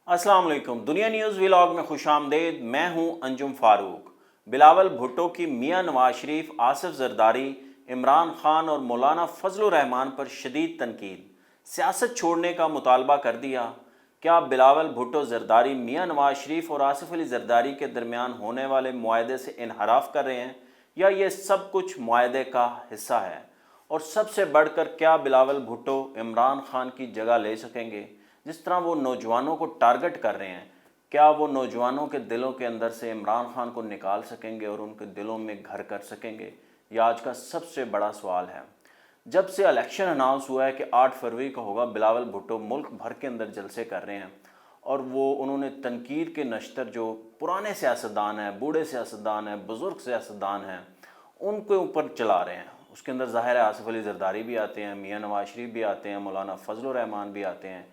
अस्सलाम वालेकुम। दुनिया न्यूज़ व्लॉग में खुश आमदेद। मैं हूं अंजुम फारूक। बिलावल भुट्टो की मियां नवाज शरीफ, आसिफ जरदारी, इमरान खान और मौलाना फजलुर रहमान पर शदीद तनकीद। सियासत छोड़ने का मुतालबा कर दिया। क्या बिलावल भुट्टो जरदारी मियां नवाज शरीफ और आसिफ अली जरदारी के दरमियान होने वाले मुआहदे से इनहराफ कर रहे हैं, या ये सब कुछ मुआहदे का हिस्सा है? और सबसे बढ़कर, क्या बिलावल भुट्टो इमरान खान की जगह ले सकेंगे? जिस तरह वो नौजवानों को टारगेट कर रहे हैं, क्या वो नौजवानों के दिलों के अंदर से इमरान खान को निकाल सकेंगे और उनके दिलों में घर कर सकेंगे? यह आज का सबसे बड़ा सवाल है। जब से इलेक्शन अनाउंस हुआ है कि 8 फरवरी को होगा, बिलावल भुट्टो मुल्क भर के अंदर जलसे कर रहे हैं और वो उन्होंने तनकीद के नश्तर जो पुराने सियासतदान हैं, बूढ़े सियासतदान हैं, बुज़ुर्ग सियासतदान हैं, उनके ऊपर चला रहे हैं। उसके अंदर ज़ाहिर है आसिफ अली जरदारी भी आते हैं, मियां नवाज शरीफ भी आते हैं, मौलाना फजलुर रहमान भी आते हैं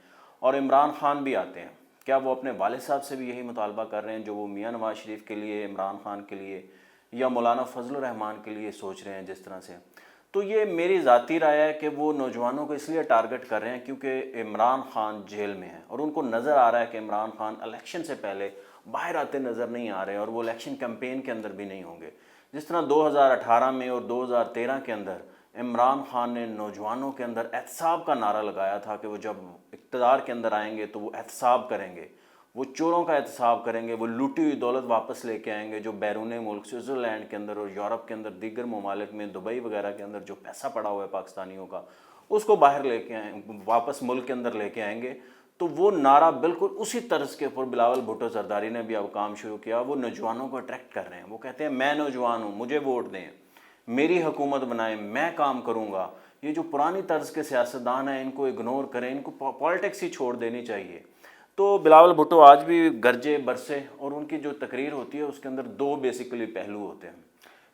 और इमरान खान भी आते हैं। क्या वो अपने वालिद साहब से भी यही मुतालबा कर रहे हैं जो वो मियां नवाज शरीफ के लिए, इमरान खान के लिए या मौलाना फजलुर रहमान के लिए सोच रहे हैं जिस तरह से? तो ये मेरी ज़ाती राय है कि वो नौजवानों को इसलिए टारगेट कर रहे हैं क्योंकि इमरान खान जेल में है और उनको नज़र आ रहा है कि इमरान खान इलेक्शन से पहले बाहर आते नज़र नहीं आ रहे और वो इलेक्शन कैंपेन के अंदर भी नहीं होंगे। जिस तरह 2018 में और 2013 के अंदर इमरान खान ने नौजवानों के अंदर एहतसाब का नारा लगाया था कि वो जब इक़्तिदार के अंदर आएंगे तो वो एहतसाब करेंगे, वो चोरों का एहतसाब करेंगे, वो लूटी हुई दौलत वापस लेके आएंगे जो बैरून मुल्क स्विट्ज़रलैंड के अंदर और यूरोप के अंदर दीगर ममालिक में, दुबई वगैरह के अंदर जो पैसा पड़ा हुआ है पाकिस्तानियों का, उसको बाहर लेके आए, वापस मुल्क के अंदर लेके आएंगे। तो वो नारा बिल्कुल उसी तर्ज के ऊपर बिलावल भुट्टो जरदारी ने भी अब काम शुरू किया। वो नौजवानों को अट्रैक्ट कर रहे हैं। वो कहते हैं मैं नौजवान हूँ, मुझे वोट दें, मेरी हुकूमत बनाएं, मैं काम करूँगा। ये जो पुरानी तर्ज के सियासतदान हैं इनको इग्नोर करें, इनको पॉलिटिक्स ही छोड़ देनी चाहिए। तो बिलावल भुट्टो आज भी गरजे बरसे और उनकी जो तकरीर होती है उसके अंदर दो बेसिकली पहलू होते हैं।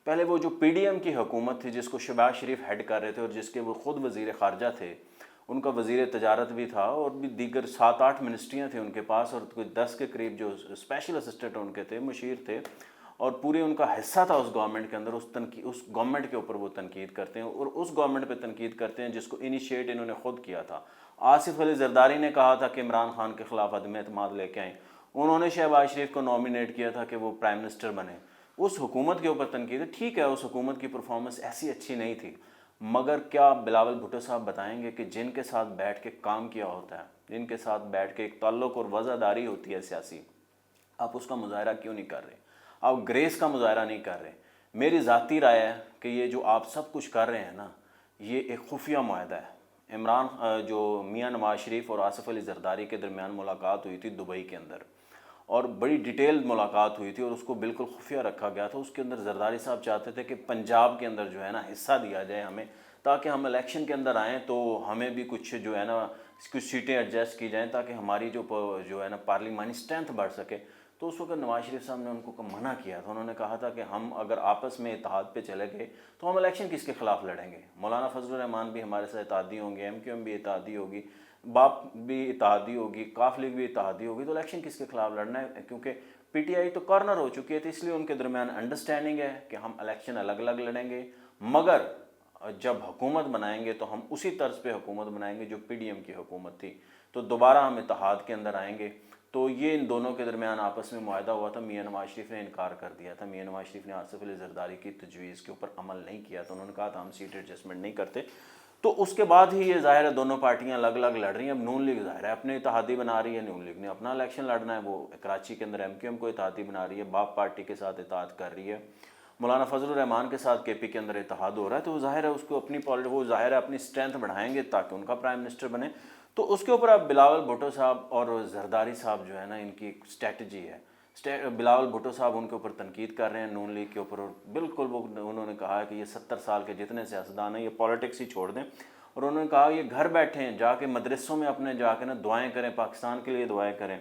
पहले वो जो पीडीएम की हुकूमत थी जिसको शहबाज शरीफ हेड कर रहे थे और जिसके वो ख़ुद वज़ीर ख़ारजा थे, उनका वज़ीर तजारत भी था और भी दीगर 7-8 मिनिस्ट्रियाँ थी उनके पास और कोई 10 के करीब जो स्पेशल असिस्टेंट उनके थे, मुशीर थे और पूरी उनका हिस्सा था उस गवर्नमेंट के अंदर। उस गवर्नमेंट के ऊपर वो तनकीद करते हैं और उस गवर्नमेंट पे तनकीद करते हैं जिसको इनिशिएट इन्होंने ख़ुद किया था। आसिफ अली जरदारी ने कहा था कि इमरान खान के ख़िलाफ़ अदम एतमाद लेके आएँ, उन्होंने शहबाज शरीफ को नॉमिनेट किया था कि वो प्राइम मिनिस्टर बने। उस हुकूमत के ऊपर तनकीद है, ठीक है, उस हुकूमत की परफॉर्मेंस ऐसी अच्छी नहीं थी, मगर क्या बिलावल भुट्टो साहब बताएंगे कि जिनके साथ बैठ के काम किया होता है, जिनके साथ बैठ के एक ताल्लुक़ और वज़ादारी होती है सियासी, आप उसका मुजाहरा क्यों नहीं कर रहे? आप ग्रेस का मुजाहरा नहीं कर रहे? मेरी ज़ाती राय है कि ये जो आप सब कुछ कर रहे हैं ना, ये एक खुफिया मुआहदा है। जो मियां नवाज शरीफ और आसिफ अली जरदारी के दरमियान मुलाकात हुई थी दुबई के अंदर और बड़ी डिटेल्ड मुलाकात हुई थी और उसको बिल्कुल खुफिया रखा गया था। उसके अंदर जरदारी साहब चाहते थे कि पंजाब के अंदर जो है ना हिस्सा दिया जाए हमें, ताकि हम इलेक्शन के अंदर आएँ तो हमें भी कुछ जो है ना कुछ सीटें एडजस्ट की जाएँ ताकि हमारी जो है ना पार्लिमानी स्ट्रेंथ बढ़ सके। तो उस वक्त नवाज शरीफ साहब ने उनको मना किया था। उन्होंने कहा था कि हम अगर आपस में इत्तेहाद पे चले गए तो हम इलेक्शन किसके खिलाफ लड़ेंगे? मौलाना फजलुर रहमान भी हमारे साथ इत्तेहादी होंगे, एमक्यूएम भी इत्तेहादी होगी, बाप भी इत्तेहादी होगी, काफ लीग भी इत्तेहादी होगी, तो इलेक्शन किसके खिलाफ लड़ना है? क्योंकि पीटीआई तो कॉर्नर हो चुकी है, तो इसलिए उनके दरमियान अंडरस्टैंडिंग है कि हम इलेक्शन अलग अलग लड़ेंगे, मगर जब हुकूमत बनाएंगे तो हम उसी तर्ज पे हुकूमत बनाएंगे जो पीडीएम की हुकूमत थी। तो दोबारा हम इत्तेहाद के अंदर आएंगे। तो ये इन दोनों के दरमियान आपस में मुआहदा हुआ था। मियां नवाज शरीफ ने इनकार कर दिया था। मियां नवाज शरीफ ने आसिफ अली जरदारी की तजवीज़ के ऊपर अमल नहीं किया था। उन्होंने कहा था हम सीट एडजस्टमेंट नहीं करते। तो उसके बाद ही ये ज़ाहिर है दोनों पार्टियां अलग अलग लड़ रही हैं। अब नून लीग ज़ाहिर है अपने इत्तेहादी बना रही है, नून लीग ने अपना इलेक्शन लड़ना है, वो कराची के अंदर एमक्यूएम को इत्तेहादी बना रही है, बाप पार्टी के साथ इत्तेहाद कर रही है, मौलाना फजलुर रहमान के साथ केपी के अंदर इत्तेहाद हो रहा है। तो ज़ाहिर है उसको वो ज़ाहिर है अपनी स्ट्रेंथ बढ़ाएंगे ताकि उनका प्राइम मिनिस्टर बने। तो उसके ऊपर अब बिलावल भुट्टो साहब और जरदारी साहब जो है ना, इनकी एक स्ट्रेटजी है। बिलावल भुट्टो साहब उनके ऊपर तनकीद कर रहे हैं नून लीग के ऊपर और बिल्कुल वो उन्होंने कहा है कि ये 70 साल के जितने सियासतदान हैं ये पॉलिटिक्स ही छोड़ दें और उन्होंने कहा ये घर बैठे हैं, जाके मदरसों में अपने जाके ना दुआएं करें, पाकिस्तान के लिए दुआएं करें,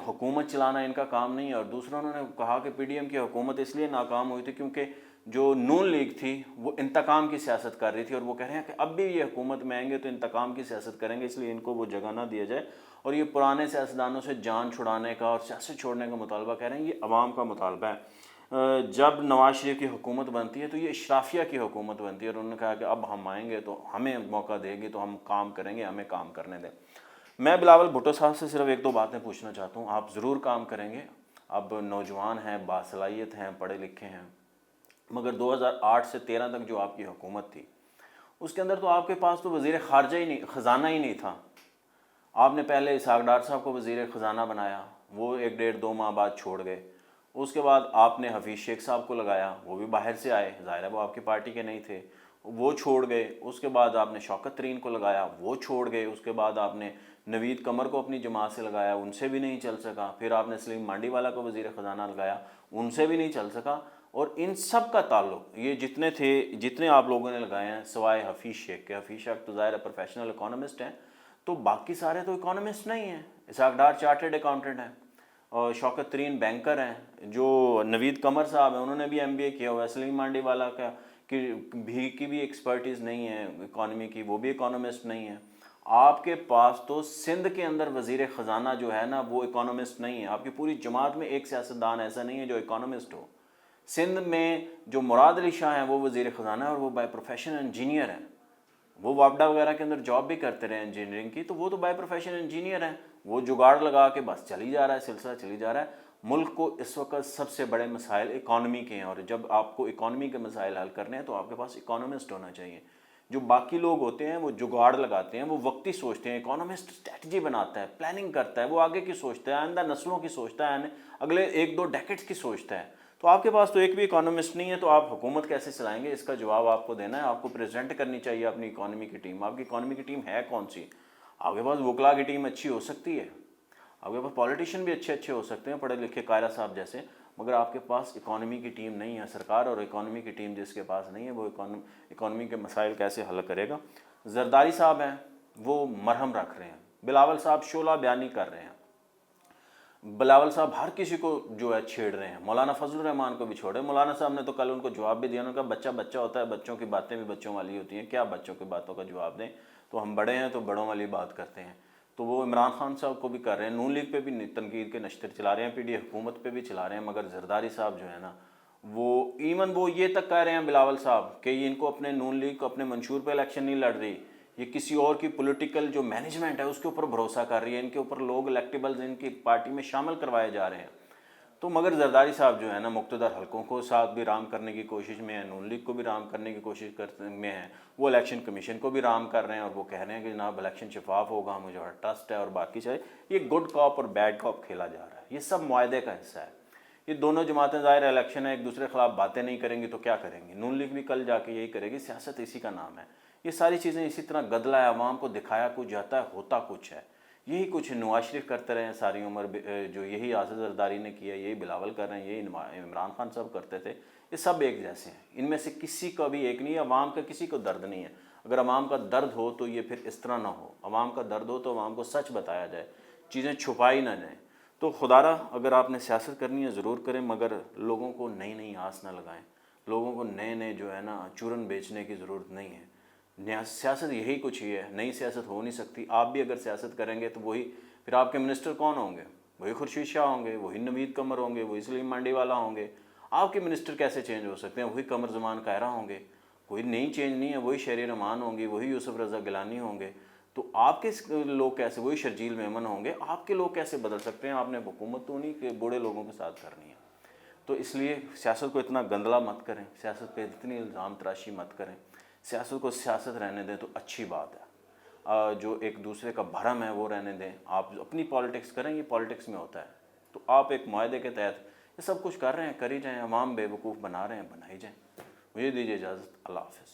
हुकूमत चलाना इनका काम नहीं है। और दूसरा उन्होंने कहा कि पीडीएम की हुकूमत इसलिए नाकाम हुई थी क्योंकि जो नून लीग थी वो इंतकाम की सियासत कर रही थी और वो कह रहे हैं कि अब भी ये हुकूमत में आएंगे तो इंतकाम की सियासत करेंगे, इसलिए इनको वो जगह ना दिया जाए। और ये पुराने सियासतदानों से जान छुड़ाने का और सियासत छोड़ने का मुतालबा कह रहे हैं। ये अवाम का मुतालबा है। जब नवाज शरीफ की हुकूमत बनती है तो ये इशराफिया की हुकूमत बनती है और उन्होंने कहा कि अब हम आएंगे तो हमें मौका देगी तो हम काम करेंगे, हमें काम करने दें। میں بلاول بھٹو صاحب سے صرف ایک دو باتیں پوچھنا چاہتا ہوں. آپ ضرور کام کریں گے, اب نوجوان ہیں, باصلاحیت ہیں, پڑھے لکھے ہیں, مگر 2008 سے 13 تک جو آپ کی حکومت تھی اس کے اندر تو آپ کے پاس تو وزیر خارجہ ہی نہیں, خزانہ ہی نہیں تھا. آپ نے پہلے اسحاق ڈار صاحب کو وزیر خزانہ بنایا, وہ 1 1.5 2 ماہ بعد چھوڑ گئے. اس کے بعد آپ نے حفیظ شیخ صاحب کو لگایا, وہ بھی باہر سے آئے, ظاہر ہے وہ آپ کی پارٹی کے نہیں تھے, وہ چھوڑ گئے. اس کے بعد آپ نے شوکت ترین کو لگایا, وہ چھوڑ گئے. اس کے بعد آپ نے نوید قمر کو اپنی جماعت سے لگایا, ان سے بھی نہیں چل سکا. پھر آپ نے سلیم مانڈی والا کو وزیر خزانہ لگایا, ان سے بھی نہیں چل سکا. اور ان سب کا تعلق, یہ جتنے تھے, جتنے آپ لوگوں نے لگائے ہیں سوائے حفیظ شیخ کے, حفیظ شیخ تو ظاہر ہے پروفیشنل اکانومسٹ ہیں, تو باقی سارے تو اکانومسٹ نہیں ہیں. اسحاق ڈار چارٹرڈ اکاؤنٹنٹ ہیں, اور شوکت ترین بینکر ہیں, جو نوید قمر صاحب ہیں انہوں نے بھی MBA کیا ہوا ہے. سلیم مانڈی والا کی بھی ایکسپرٹیز نہیں ہے اکانومی کی, وہ بھی اکانومسٹ نہیں ہے. آپ کے پاس تو سندھ کے اندر وزیر خزانہ جو ہے نا وہ اکانومسٹ نہیں ہے. آپ کی پوری جماعت میں ایک سیاستدان ایسا نہیں ہے جو اکانومسٹ ہو. سندھ میں جو مراد علی شاہ ہیں وہ وزیر خزانہ ہے, اور وہ بائی پروفیشن انجینئر ہیں. وہ واپڈا وغیرہ کے اندر جاب بھی کرتے رہے انجینئرنگ کی, تو وہ تو بائی پروفیشن انجینئر ہیں. وہ جگاڑ لگا کے بس چلی جا رہا ہے, سلسلہ چلی جا رہا ہے. ملک کو اس وقت سب سے بڑے مسائل اکانومی کے ہیں, اور جب آپ کو اکانومی کے مسائل حل کرنے ہیں تو آپ کے پاس اکانومسٹ ہونا چاہیے. جو باقی لوگ ہوتے ہیں وہ جگاڑ لگاتے ہیں, وہ وقتی سوچتے ہیں. اکانومسٹ اسٹریٹجی بناتا ہے, پلاننگ کرتا ہے, وہ آگے کی سوچتا ہے, آئندہ نسلوں کی سوچتا ہے, اگلے 1 2 ڈیکیڈز کی سوچتا ہے. تو آپ کے پاس تو ایک بھی اکانومسٹ نہیں ہے, تو آپ حکومت کیسے چلائیں گے؟ اس کا جواب آپ کو دینا ہے. آپ کو پریزنٹ کرنی چاہیے اپنی اکانومی کی ٹیم. آپ کی اکانومی کی ٹیم ہے کون سی؟ آپ کے پاس وکلا کی ٹیم اچھی ہو سکتی ہے, آپ کے پاس پولیٹیشین بھی اچھے ہو سکتے ہیں پڑھے لکھے, قائرہ صاحب جیسے, مگر آپ کے پاس اکانومی کی ٹیم نہیں ہے. سرکار اور اکانومی کی ٹیم جس کے پاس نہیں ہے وہ اکانومی کے مسائل کیسے حل کرے گا؟ زرداری صاحب ہیں وہ مرہم رکھ رہے ہیں, بلاول صاحب شعلہ بیانی کر رہے ہیں, بلاول صاحب ہر کسی کو جو ہے چھیڑ رہے ہیں. مولانا فضل الرحمان کو بھی چھوڑے. مولانا صاحب نے تو کل ان کو جواب بھی دیا, انہوں نے کہا بچہ بچہ ہوتا ہے, بچوں کی باتیں بھی بچوں والی ہوتی ہیں, کیا بچوں کی باتوں کا جواب دیں, تو ہم بڑے ہیں تو بڑوں والی بات کرتے ہیں. تو وہ عمران خان صاحب کو بھی کر رہے ہیں, نون لیگ پہ بھی تنقید کے نشتر چلا رہے ہیں, PD حکومت پہ بھی چلا رہے ہیں. مگر زرداری صاحب جو ہے نا وہ ایون وہ یہ تک کہہ رہے ہیں بلاول صاحب کہ ان کو اپنے نون لیگ کو اپنے منشور پہ الیکشن نہیں لڑ رہی, یہ کسی اور کی پولیٹیکل جو مینجمنٹ ہے اس کے اوپر بھروسہ کر رہی ہے, ان کے اوپر لوگ الیکٹیبلز ان کی پارٹی میں شامل کروائے جا رہے ہیں. تو مگر زرداری صاحب جو ہے نا مقتدر حلقوں کو ساتھ بھی رام کرنے کی کوشش میں ہیں, نون لیگ کو بھی رام کرنے کی کوشش میں ہیں, وہ الیکشن کمیشن کو بھی رام کر رہے ہیں, اور وہ کہہ رہے ہیں کہ جناب الیکشن شفاف ہوگا, مجھے بڑا ٹرسٹ ہے, اور باقی چاہے یہ گڈ کاپ اور بیڈ کاپ کھیلا جا رہا ہے. یہ سب معاہدے کا حصہ ہے. یہ دونوں جماعتیں ظاہر الیکشن ہے, ایک دوسرے کے خلاف باتیں نہیں کریں گی تو کیا کریں گی؟ نون لیگ بھی کل جا کے یہی کرے گی, سیاست اسی کا نام ہے. یہ ساری چیزیں اسی طرح گدلا ہے, عوام کو دکھایا کچھ جاتا ہے, ہوتا کچھ ہے. یہی کچھ نواز شریف کرتے رہے ہیں ساری عمر, جو یہی آصف زرداری نے کیا, یہی بلاول کر رہے ہیں, یہی عمران خان صاحب کرتے تھے. یہ سب ایک جیسے ہیں, ان میں سے کسی کا بھی ایک نہیں ہے. عوام کا کسی کو درد نہیں ہے. اگر عوام کا درد ہو تو یہ پھر اس طرح نہ ہو. عوام کا درد ہو تو عوام کو سچ بتایا جائے, چیزیں چھپائی نہ جائیں. تو خدارہ اگر آپ نے سیاست کرنی ہے ضرور کریں, مگر لوگوں کو نئی آس نہ لگائیں. لوگوں کو نئے جو ہے نا چورن بیچنے کی ضرورت نہیں ہے. سیاست یہی کچھ ہی ہے, نئی سیاست ہو نہیں سکتی. آپ بھی اگر سیاست کریں گے تو وہی پھر آپ کے منسٹر کون ہوں گے؟ وہی خورشید شاہ ہوں گے, وہی نوید قمر ہوں گے, وہی سلیم مانڈی والا ہوں گے. آپ کے منسٹر کیسے چینج ہو سکتے ہیں؟ وہی قمر زمان قاہرہ ہوں گے. کوئی نئی چینج نہیں ہے. وہی شہری رحمان ہوں گی, وہی یوسف رضا گیلانی ہوں گے. تو آپ کے لوگ کیسے, وہی شرجیل میمن ہوں گے. آپ کے لوگ کیسے بدل سکتے ہیں؟ آپ نے حکومت تو نہیں کہ بوڑھے لوگوں کے ساتھ کرنی ہے. تو اس لیے سیاست کو اتنا گندلا مت کریں, سیاست پہ اتنی الزام تراشی مت کریں. سیاست کو سیاست رہنے دیں تو اچھی بات ہے. جو ایک دوسرے کا بھرم ہے وہ رہنے دیں. آپ اپنی پالیٹکس کریں, یہ پالیٹکس میں ہوتا ہے. تو آپ ایک معاہدے کے تحت یہ سب کچھ کر رہے ہیں, کر ہی جائیں. عوام بے وقوف بنا رہے ہیں, بنائی جائیں. مجھے دیجیے اجازت. اللہ حافظ.